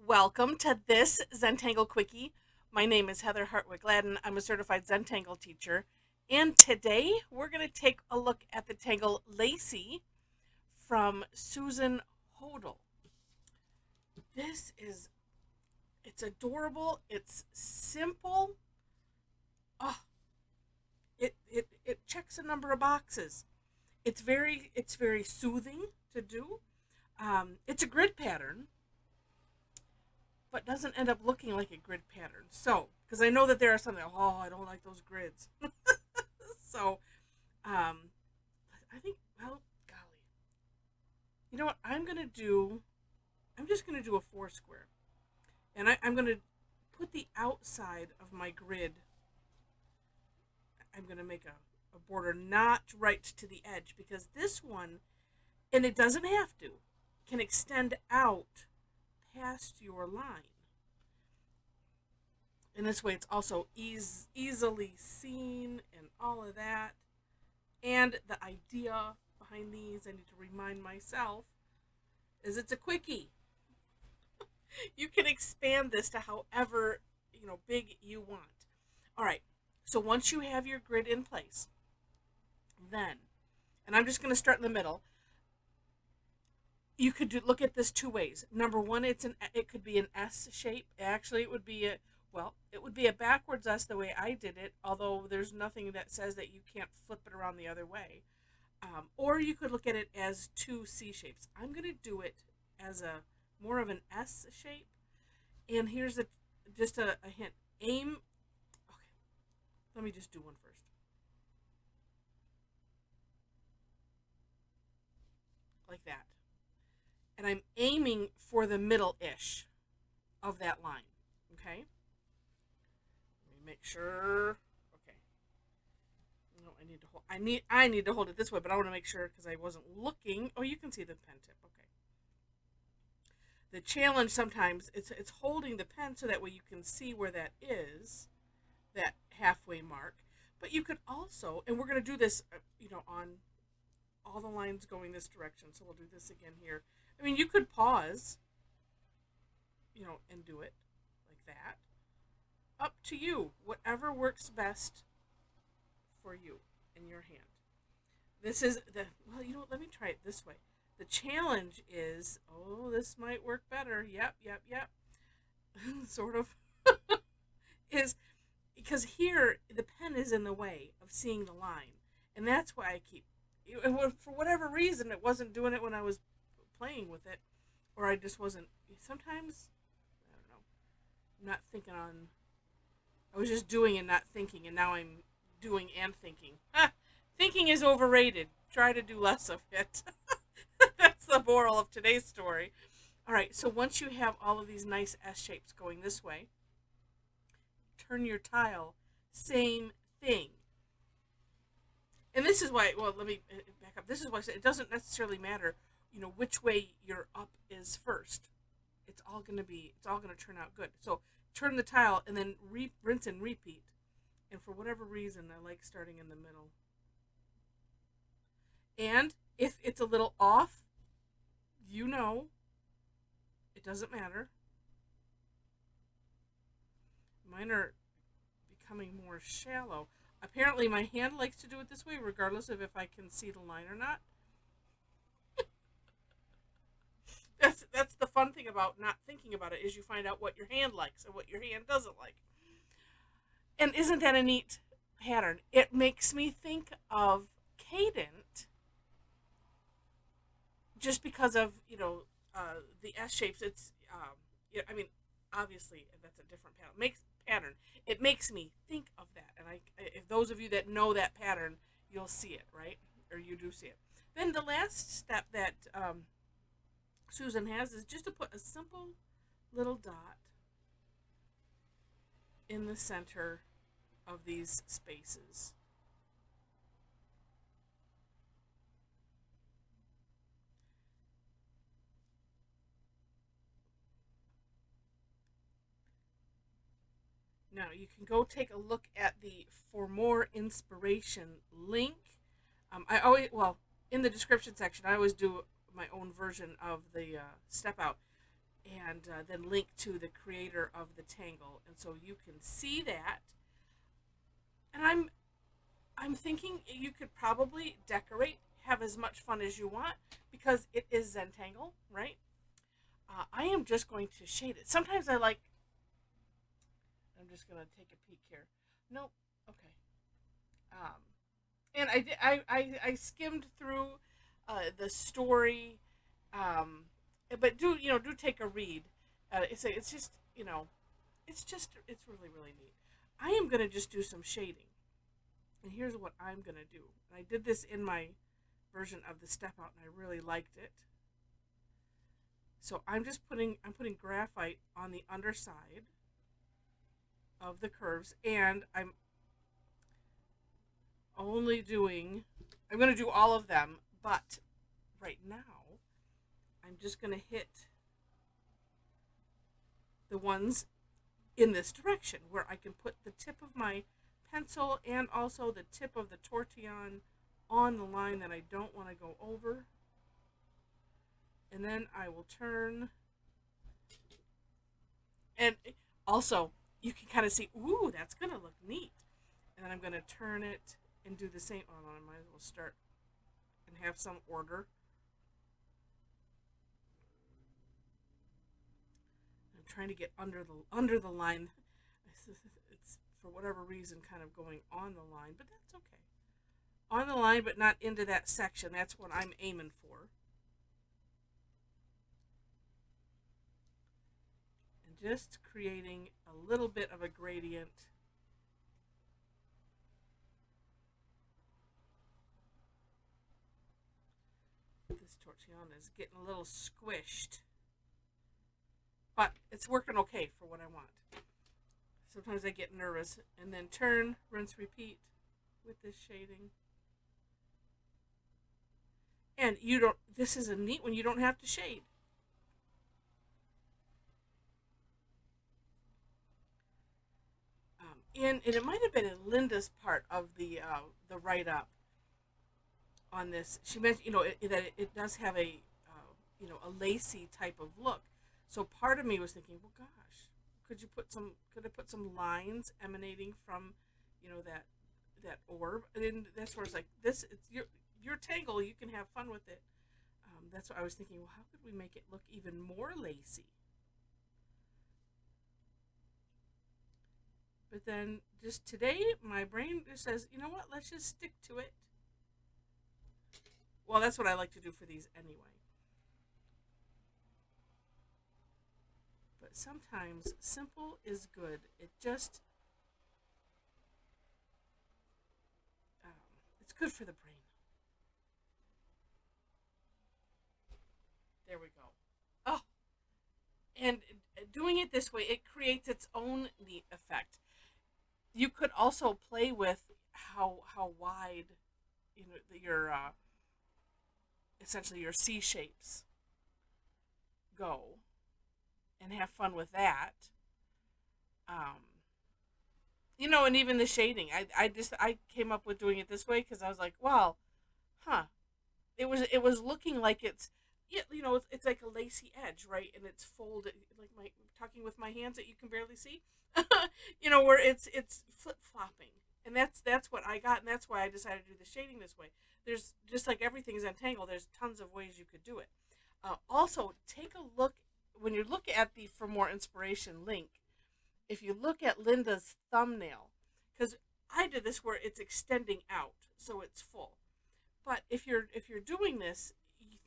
Welcome to this Zentangle Quickie. My name is Heather Hartwick Gladden. I'm a certified Zentangle teacher. And today we're going to take a look at the tangle Lacee from Susan Hodel. It's adorable. It's simple. Oh, it checks a number of boxes. It's very soothing to do. It's a grid pattern, but doesn't end up looking like a grid pattern. So, because I know that there are some that, I don't like those grids. So, um, I think, well, golly. You know what? I'm just going to do a four square. And I'm going to put the outside of my grid, I'm going to make a border not right to the edge because this one, and it doesn't have to, can extend out past your line. And this way it's also easily seen and all of that. And the idea behind these, I need to remind myself, is it's a quickie. You can expand this to however, big you want. All right. So once you have your grid in place, then, and I'm just going to start in the middle, you could look at this two ways. Number one, it could be an S shape. Actually, it would be a backwards S the way I did it, although there's nothing that says that you can't flip it around the other way. Or you could look at it as two C shapes. I'm going to do it as a more of an S shape. And here's just a hint. Aim. Okay, let me just do one first. Like that. And I'm aiming for the middle-ish of that line. Okay? Let me make sure. Okay. No, I need to hold it this way, but I want to make sure because I wasn't looking. Oh, you can see the pen tip. Okay. The challenge sometimes it's holding the pen so that way you can see where that is, that halfway mark. But you could also, and we're going to do this, on all the lines going this direction. So we'll do this again here. I mean, you could pause, and do it like that. Up to you. Whatever works best for you in your hand. This is let me try it this way. The challenge is, this might work better. Yep. Sort of. Is because here the pen is in the way of seeing the line. And that's why I keep, for whatever reason, it wasn't doing it when I was playing with it, or I just wasn't. Sometimes, I don't know. I'm not thinking on. I was just doing and not thinking, and now I'm doing and thinking. Thinking is overrated. Try to do less of it. That's the moral of today's story. All right, so once you have all of these nice S shapes going this way, turn your tile, same thing. And this is why, let me back up. This is why I said it doesn't necessarily matter, which way your up is first. It's all going to turn out good. So turn the tile and then rinse and repeat. And for whatever reason, I like starting in the middle. And if it's a little off, it doesn't matter. Mine are becoming more shallow. Apparently my hand likes to do it this way regardless of if I can see the line or not. That's the fun thing about not thinking about it, is you find out what your hand likes and what your hand doesn't like. And isn't that a neat pattern? It makes me think of Cadent, just because of the S shapes. It's obviously that's a different pattern. It makes me think of that, and if those of you that know that pattern, you'll see it, right? Or you do see it. Then the last step that Susan has is just to put a simple little dot in the center of these spaces. Now you can go take a look at the For More Inspiration link. In the description section, I always do my own version of the step out. and then link to the creator of the tangle, and so you can see that. And I'm thinking you could probably decorate, have as much fun as you want, because it is Zentangle, right? I am just going to shade it. Sometimes I like. I'm just gonna take a peek here. Nope. Okay. And I skimmed through the story, but do take a read. It's just it's really really neat. I am gonna just do some shading, and here's what I'm gonna do. And I did this in my version of the step out, and I really liked it. So I'm putting graphite on the underside of the curves, and I'm going to do all of them, but right now I'm just going to hit the ones in this direction where I can put the tip of my pencil and also the tip of the tortillon on the line that I don't want to go over. And then I will turn, and also you can kind of see, ooh, that's going to look neat. And then I'm going to turn it and do the same. Oh, I might as well start and have some order. I'm trying to get under the line. It's for whatever reason kind of going on the line, but that's okay. On the line, but not into that section. That's what I'm aiming for. And just creating a little bit of a gradient. This tortillon is getting a little squished, but it's working okay for what I want. Sometimes I get nervous, and then turn, rinse, repeat with this shading. And this is a neat one, you don't have to shade. And it might have been in Linda's part of the write-up on this. She mentioned, that it does have a Lacee type of look. So part of me was thinking, well, gosh, could I put some lines emanating from, that orb? And that's where it's like, it's your tangle. You can have fun with it. That's what I was thinking. Well, how could we make it look even more Lacee? But then just today, my brain just says, you know what? Let's just stick to it. Well, that's what I like to do for these anyway. But sometimes simple is good. It's good for the brain. There we go. Oh, and doing it this way, it creates its own neat effect. You could also play with how wide, your essentially your C shapes go, and have fun with that. And even the shading. I came up with doing it this way because I was like, well, huh. It was looking like it's like a lacy edge, right? And it's folded, like my talking with my hands that you can barely see. Where it's flip flopping, and that's what I got, and that's why I decided to do the shading this way. There's just like everything is Zentangle. There's tons of ways you could do it. Also, take a look when you look at the For More Inspiration link. If you look at Linda's thumbnail, because I did this where it's extending out, so it's full. But if you're doing this,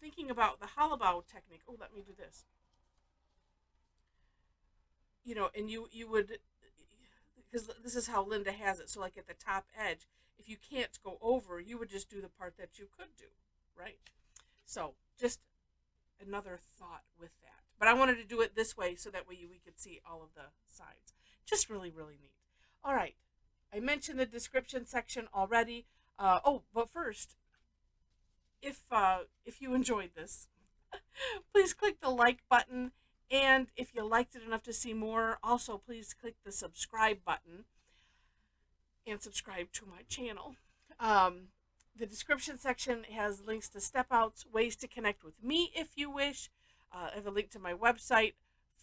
thinking about the hollowbow technique. Oh, let me do this. And you would, because this is how Linda has it. So like at the top edge, if you can't go over, you would just do the part that you could do, right? So just another thought with that. But I wanted to do it this way so that way we could see all of the sides. Just really, really neat. All right. I mentioned the description section already. But first, if you enjoyed this, please click the like button. And if you liked it enough to see more, also please click the subscribe button and subscribe to my channel. The description section has links to step outs, ways to connect with me if you wish. I have a link to my website,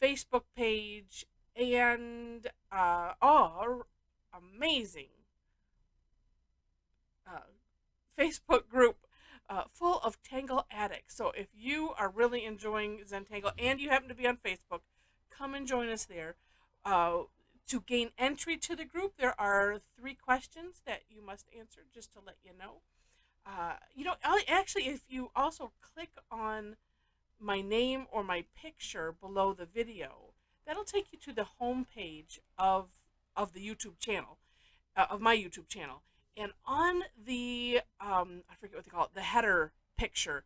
Facebook page, and our amazing uh, Facebook group full of Tangle Addicts. So if you are really enjoying Zentangle and you happen to be on Facebook, come and join us there. To gain entry to the group, there are 3 questions that you must answer, just to let you know. Actually, if you also click on my name or my picture below the video, that'll take you to the home page of the YouTube channel, of my YouTube channel. And on the I forget what they call it, the header picture,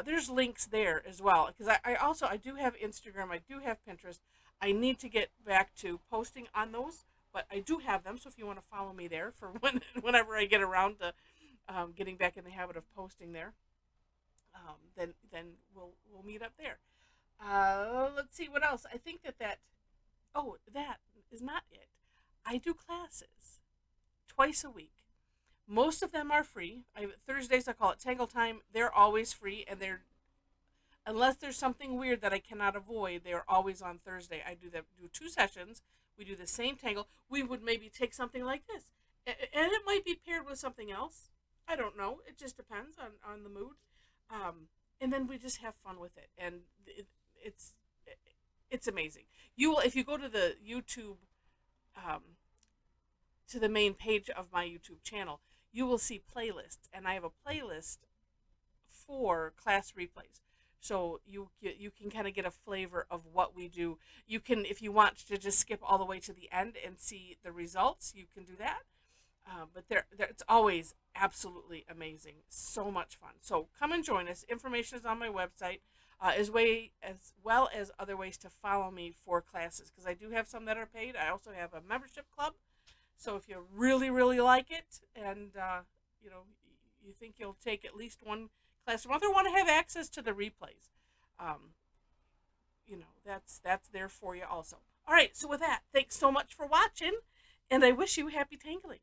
there's links there as well. Because I do have Instagram, I do have Pinterest. I need to get back to posting on those, but I do have them. So if you want to follow me there for whenever I get around to getting back in the habit of posting there, then we'll meet up there. Let's see what else. I think that is not it. I do classes twice a week. Most of them are free. Thursdays, I call it Tangle Time. They're always free, and they're, unless there's something weird that I cannot avoid, they're always on Thursday. I do 2 sessions. We do the same tangle. We would maybe take something like this, and it might be paired with something else. I don't know. It just depends on the mood. And then we just have fun with it, and it's amazing. You will, if you go to the YouTube, to the main page of my YouTube channel, you will see playlists, and I have a playlist for class replays. So you can kind of get a flavor of what we do. You can, if you want to just skip all the way to the end and see the results, you can do that. But it's always absolutely amazing. So much fun. So come and join us. Information is on my website, as well as other ways to follow me for classes, because I do have some that are paid. I also have a membership club. So if you really, really like it, and you think you'll take at least 1 class a month, or want to have access to the replays, that's there for you also. All right. So with that, thanks so much for watching, and I wish you happy tangling.